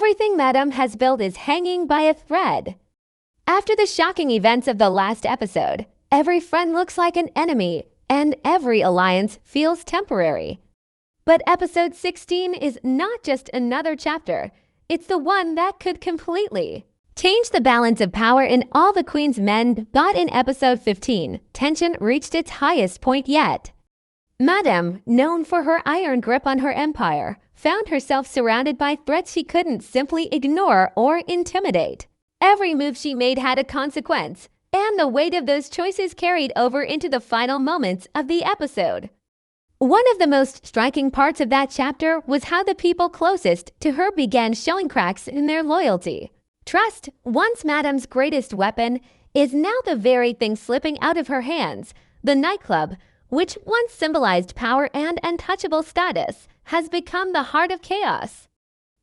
Everything Madame has built is hanging by a thread. After the shocking events of the last episode, every friend looks like an enemy, and every alliance feels temporary. But episode 16 is not just another chapter, it's the one that could completely change the balance of power in all the Queen's men. But in episode 15, tension reached its highest point yet. Madame, known for her iron grip on her empire, found herself surrounded by threats she couldn't simply ignore or intimidate. Every move she made had a consequence, and the weight of those choices carried over into the final moments of the episode. One of the most striking parts of that chapter was how the people closest to her began showing cracks in their loyalty. Trust, once Madame's greatest weapon, is now the very thing slipping out of her hands. The nightclub, which once symbolized power and untouchable status, has become the heart of chaos.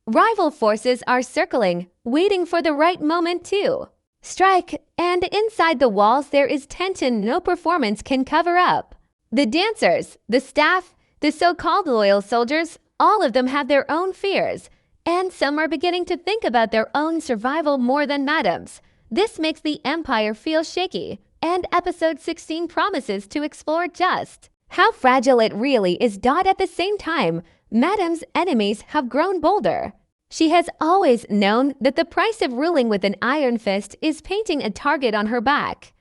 Rival forces are circling, waiting for the right moment to strike, and inside the walls there is tension no performance can cover up. The dancers, the staff, the so-called loyal soldiers, all of them have their own fears, and some are beginning to think about their own survival more than Madame's. This makes the Empire feel shaky, and episode 16 promises to explore just how fragile it really is. At the same time, Madame's enemies have grown bolder. She has always known that the price of ruling with an iron fist is painting a target on her back.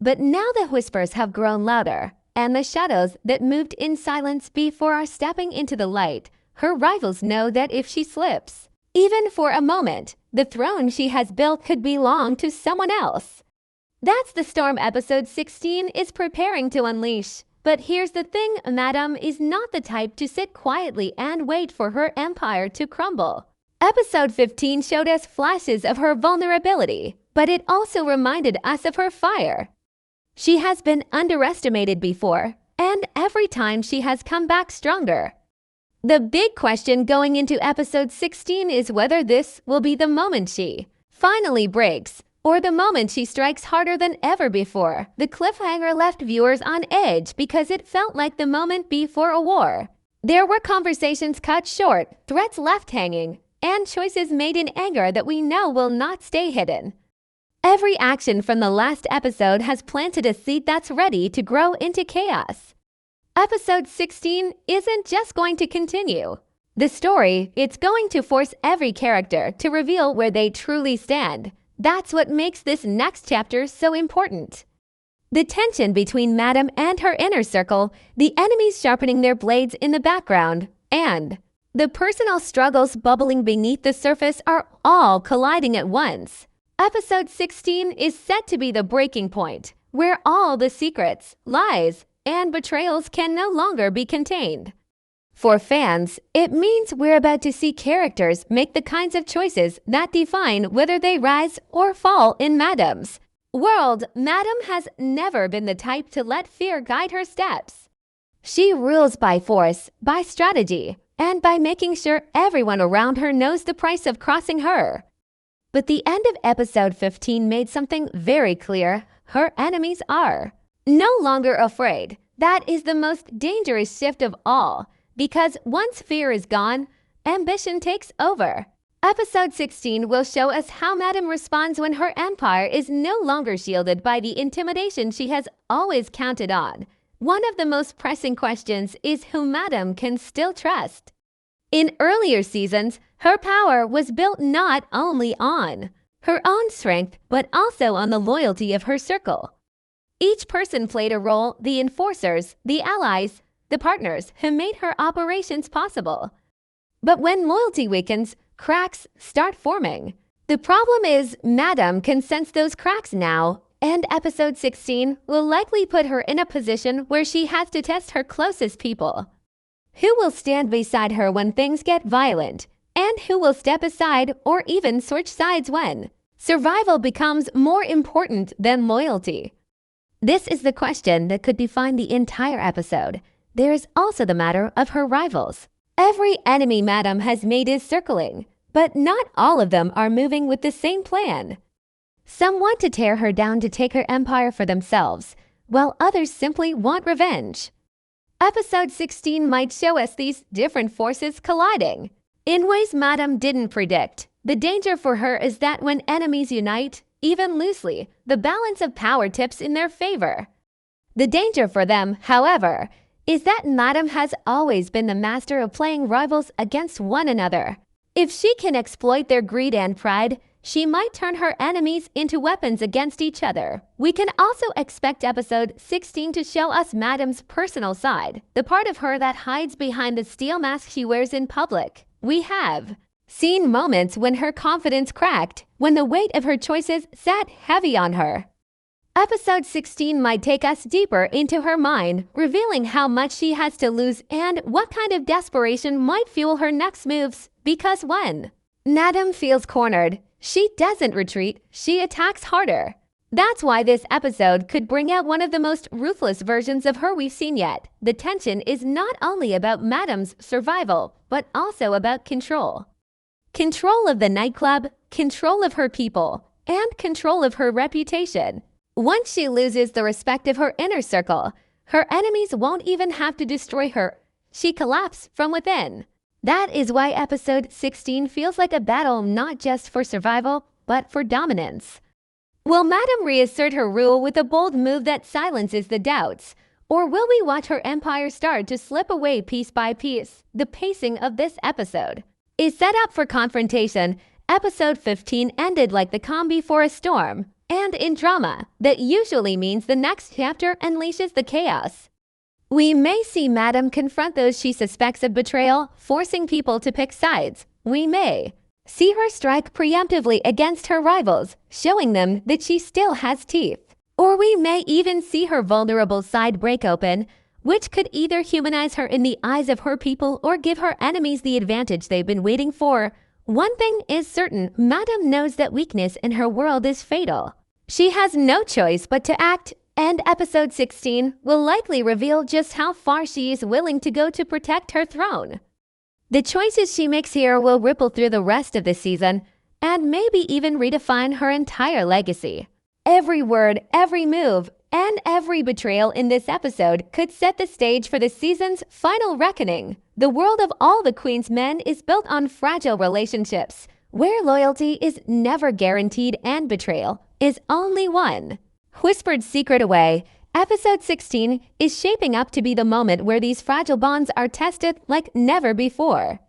But now the whispers have grown louder, and the shadows that moved in silence before are stepping into the light. Her rivals know that if she slips, even for a moment, the throne she has built could belong to someone else. That's the storm episode 16 is preparing to unleash. But here's the thing, Madame is not the type to sit quietly and wait for her empire to crumble. Episode 15 showed us flashes of her vulnerability, but it also reminded us of her fire. She has been underestimated before, and every time she has come back stronger. The big question going into episode 16 is whether this will be the moment she finally breaks, or the moment she strikes harder than ever before. The cliffhanger left viewers on edge because it felt like the moment before a war. There were conversations cut short, threats left hanging, and choices made in anger that we know will not stay hidden. Every action from the last episode has planted a seed that's ready to grow into chaos. Episode 16 isn't just going to continue the story, it's going to force every character to reveal where they truly stand. That's what makes this next chapter so important. The tension between Madame and her inner circle, the enemies sharpening their blades in the background, and the personal struggles bubbling beneath the surface are all colliding at once. Episode 16 is set to be the breaking point, where all the secrets, lies, and betrayals can no longer be contained. For fans, it means we're about to see characters make the kinds of choices that define whether they rise or fall in Madame's world. Madame has never been the type to let fear guide her steps. She rules by force, by strategy, and by making sure everyone around her knows the price of crossing her. But the end of episode 15 made something very clear. Her enemies are no longer afraid. That is the most dangerous shift of all. Because once fear is gone, ambition takes over. Episode 16 will show us how Madame responds when her empire is no longer shielded by the intimidation she has always counted on. One of the most pressing questions is who Madame can still trust. In earlier seasons, her power was built not only on her own strength, but also on the loyalty of her circle. Each person played a role: the enforcers, the allies, the partners who made her operations possible. But when loyalty weakens, cracks start forming. The problem is Madame can sense those cracks now, and episode 16 will likely put her in a position where she has to test her closest people. Who will stand beside her when things get violent, and who will step aside or even switch sides when survival becomes more important than loyalty? This is the question that could define the entire episode. There is also the matter of her rivals. Every enemy Madame has made is circling, but not all of them are moving with the same plan. Some want to tear her down to take her empire for themselves, while others simply want revenge. Episode 16 might show us these different forces colliding. In ways Madame didn't predict, the danger for her is that when enemies unite, even loosely, the balance of power tips in their favor. The danger for them, however, is that Madame has always been the master of playing rivals against one another. If she can exploit their greed and pride, she might turn her enemies into weapons against each other. We can also expect episode 16 to show us Madame's personal side, the part of her that hides behind the steel mask she wears in public. We have seen moments when her confidence cracked, when the weight of her choices sat heavy on her. Episode 16 might take us deeper into her mind, revealing how much she has to lose and what kind of desperation might fuel her next moves. Because when Madame feels cornered, she doesn't retreat, she attacks harder. That's why this episode could bring out one of the most ruthless versions of her we've seen yet. The tension is not only about Madame's survival, but also about control. Control of the nightclub, control of her people, and control of her reputation. Once she loses the respect of her inner circle, her enemies won't even have to destroy her. She collapses from within. That is why episode 16 feels like a battle not just for survival, but for dominance. Will Madame reassert her rule with a bold move that silences the doubts? Or will we watch her empire start to slip away piece by piece? The pacing of this episode is set up for confrontation. Episode 15 ended like the calm before a storm. And in drama, that usually means the next chapter unleashes the chaos. We may see Madame confront those she suspects of betrayal, forcing people to pick sides. We may see her strike preemptively against her rivals, showing them that she still has teeth. Or we may even see her vulnerable side break open, which could either humanize her in the eyes of her people or give her enemies the advantage they've been waiting for. One thing is certain, Madame knows that weakness in her world is fatal. She has no choice but to act, and episode 16 will likely reveal just how far she is willing to go to protect her throne. The choices she makes here will ripple through the rest of the season, and maybe even redefine her entire legacy. Every word, every move, and every betrayal in this episode could set the stage for the season's final reckoning. The world of All the Queen's Men is built on fragile relationships, where loyalty is never guaranteed and betrayal is only one whispered secret away. Episode 16 is shaping up to be the moment where these fragile bonds are tested like never before.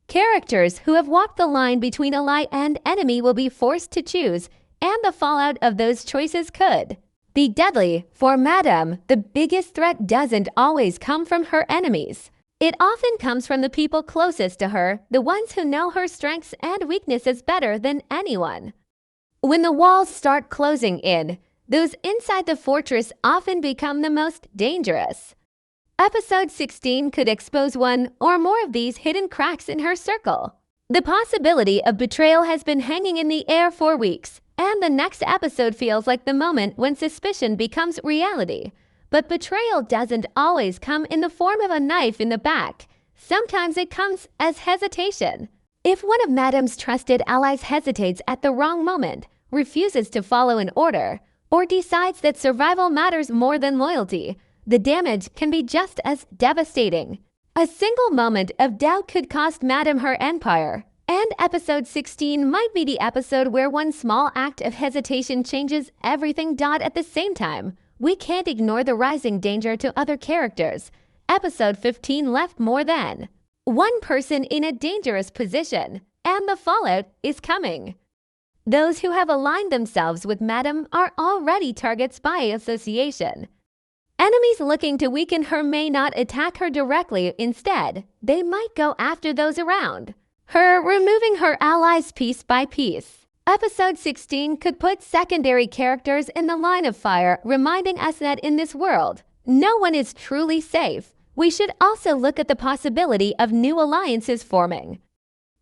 Characters who have walked the line between ally and enemy will be forced to choose, and the fallout of those choices could be deadly. For Madame, the biggest threat doesn't always come from her enemies. It often comes from the people closest to her, the ones who know her strengths and weaknesses better than anyone. When the walls start closing in, those inside the fortress often become the most dangerous. Episode 16 could expose one or more of these hidden cracks in her circle. The possibility of betrayal has been hanging in the air for weeks, and the next episode feels like the moment when suspicion becomes reality. But betrayal doesn't always come in the form of a knife in the back. Sometimes it comes as hesitation. If one of Madame's trusted allies hesitates at the wrong moment, refuses to follow an order, or decides that survival matters more than loyalty, the damage can be just as devastating. A single moment of doubt could cost Madame her empire, and episode 16 might be the episode where one small act of hesitation changes everything. At the same time, we can't ignore the rising danger to other characters. Episode 15 left more than one person in a dangerous position, and the fallout is coming. Those who have aligned themselves with Madame are already targets by association. Enemies looking to weaken her may not attack her directly. Instead, they might go after those around her, removing her allies piece by piece. Episode 16 could put secondary characters in the line of fire, reminding us that in this world, no one is truly safe. We should also look at the possibility of new alliances forming.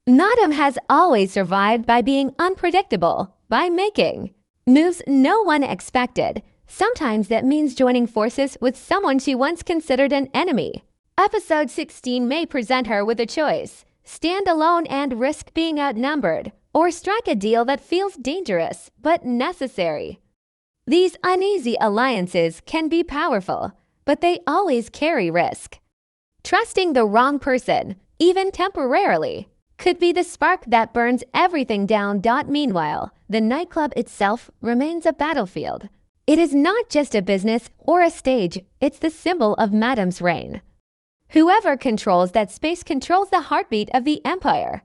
Madame has always survived by being unpredictable, by making moves no one expected. Sometimes that means joining forces with someone she once considered an enemy. Episode 16 may present her with a choice: stand alone and risk being outnumbered, or strike a deal that feels dangerous but necessary. These uneasy alliances can be powerful, but they always carry risk. Trusting the wrong person, even temporarily, could be the spark that burns everything down. Meanwhile, the nightclub itself remains a battlefield. It is not just a business or a stage, it's the symbol of Madame's reign. Whoever controls that space controls the heartbeat of the empire.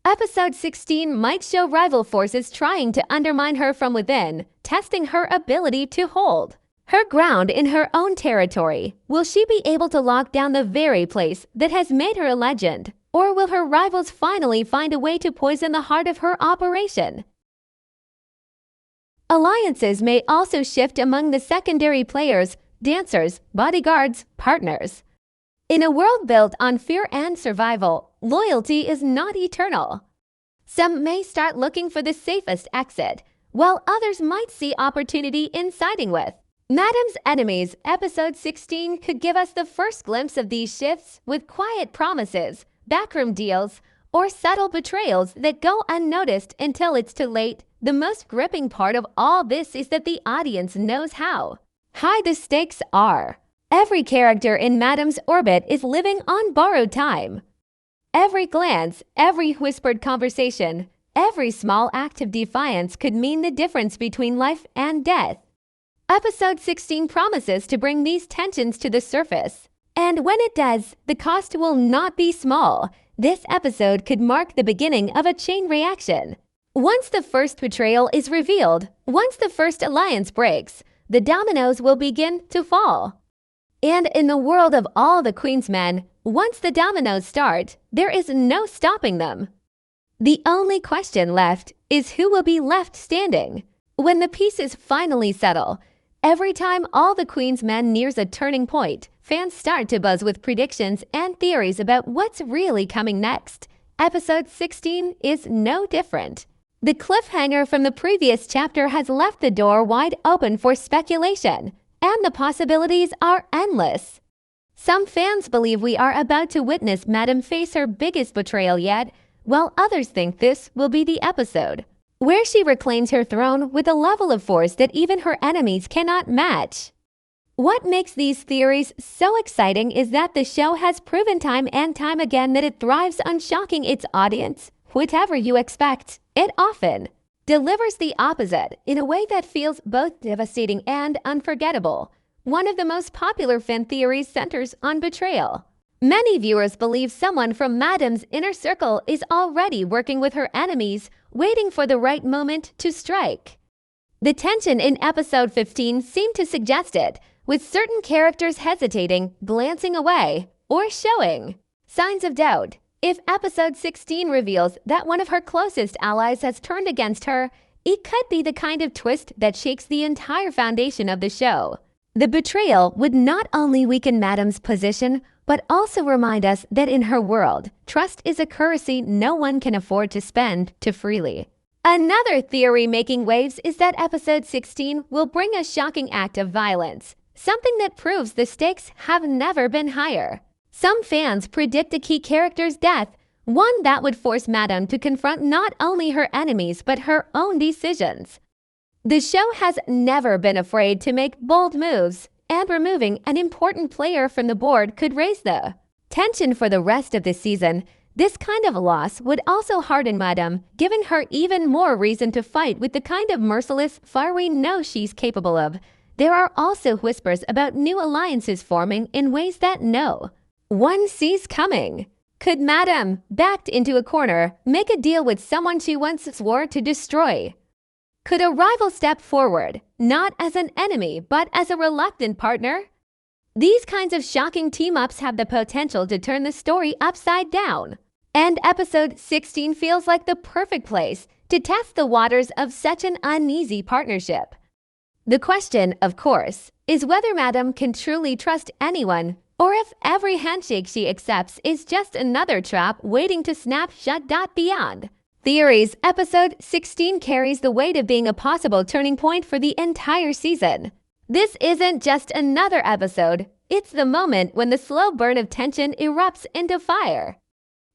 Episode 16 might show rival forces trying to undermine her from within, testing her ability to hold her ground in her own territory. Will she be able to lock down the very place that has made her a legend? Or will her rivals finally find a way to poison the heart of her operation? Alliances may also shift among the secondary players, dancers, bodyguards, partners. In a world built on fear and survival, loyalty is not eternal. Some may start looking for the safest exit, while others might see opportunity in siding with Madame's enemies. Episode 16 could give us the first glimpse of these shifts with quiet promises, backroom deals, or subtle betrayals that go unnoticed until it's too late. The most gripping part of all this is that the audience knows how high the stakes are. Every character in Madame's orbit is living on borrowed time. Every glance, every whispered conversation, every small act of defiance could mean the difference between life and death. Episode 16 promises to bring these tensions to the surface. And when it does, the cost will not be small. This episode could mark the beginning of a chain reaction. Once the first betrayal is revealed, once the first alliance breaks, the dominoes will begin to fall. And in the world of all the Queen's men, once the dominoes start, there is no stopping them. The only question left is who will be left standing. When the pieces finally settle, every time all the Queen's men nears a turning point, fans start to buzz with predictions and theories about what's really coming next. Episode 16 is no different. The cliffhanger from the previous chapter has left the door wide open for speculation, and the possibilities are endless. Some fans believe we are about to witness Madame face her biggest betrayal yet, while others think this will be the episode where she reclaims her throne with a level of force that even her enemies cannot match. What makes these theories so exciting is that the show has proven time and time again that it thrives on shocking its audience. Whatever you expect, it often delivers the opposite in a way that feels both devastating and unforgettable. One of the most popular fan theories centers on betrayal. Many viewers believe someone from Madame's inner circle is already working with her enemies, waiting for the right moment to strike. The tension in episode 15 seemed to suggest it, with certain characters hesitating, glancing away, or showing signs of doubt. If episode 16 reveals that one of her closest allies has turned against her, it could be the kind of twist that shakes the entire foundation of the show. The betrayal would not only weaken Madame's position, but also remind us that in her world, trust is a currency no one can afford to spend too freely. Another theory making waves is that episode 16 will bring a shocking act of violence, something that proves the stakes have never been higher. Some fans predict a key character's death, one that would force Madame to confront not only her enemies but her own decisions. The show has never been afraid to make bold moves, and removing an important player from the board could raise the tension for the rest of the season. This kind of loss would also harden Madame, giving her even more reason to fight with the kind of merciless fire we know she's capable of. There are also whispers about new alliances forming in ways that no one sees coming. Could Madame, backed into a corner, make a deal with someone she once swore to destroy? Could a rival step forward, not as an enemy, but as a reluctant partner? These kinds of shocking team-ups have the potential to turn the story upside down. And episode 16 feels like the perfect place to test the waters of such an uneasy partnership. The question, of course, is whether Madame can truly trust anyone, or if every handshake she accepts is just another trap waiting to snap shut. Beyond theories, episode 16 carries the weight of being a possible turning point for the entire season. This isn't just another episode, it's the moment when the slow burn of tension erupts into fire.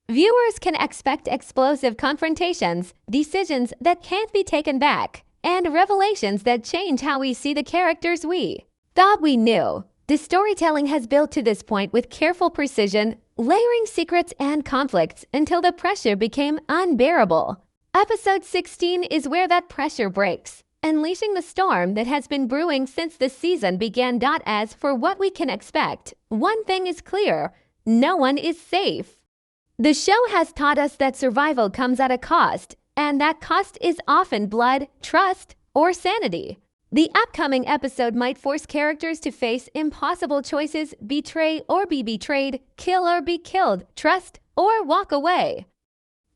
Viewers can expect explosive confrontations, decisions that can't be taken back, and revelations that change how we see the characters we thought we knew. The storytelling has built to this point with careful precision, layering secrets and conflicts until the pressure became unbearable. Episode 16 is where that pressure breaks, unleashing the storm that has been brewing since the season began. As for what we can expect, one thing is clear: no one is safe. The show has taught us that survival comes at a cost, and that cost is often blood, trust, or sanity. The upcoming episode might force characters to face impossible choices: betray or be betrayed, kill or be killed, trust or walk away.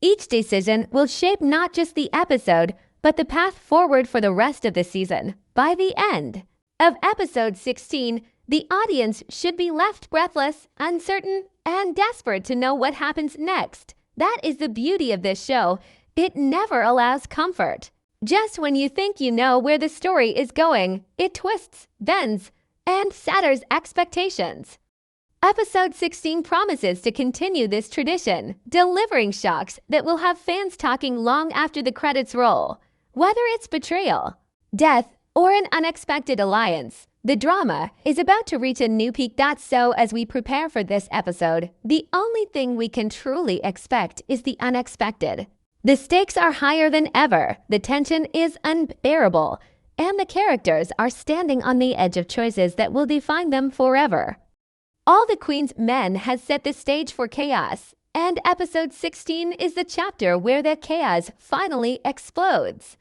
Each decision will shape not just the episode, but the path forward for the rest of the season. By the end of episode 16, the audience should be left breathless, uncertain, and desperate to know what happens next. That is the beauty of this show. It never allows comfort. Just when you think you know where the story is going, it twists, bends, and shatters expectations. Episode 16 promises to continue this tradition, delivering shocks that will have fans talking long after the credits roll. Whether it's betrayal, death, or an unexpected alliance, the drama is about to reach a new peak. So as we prepare for this episode, the only thing we can truly expect is the unexpected. The stakes are higher than ever, the tension is unbearable, and the characters are standing on the edge of choices that will define them forever. All the Queen's Men has set the stage for chaos, and episode 16 is the chapter where that chaos finally explodes.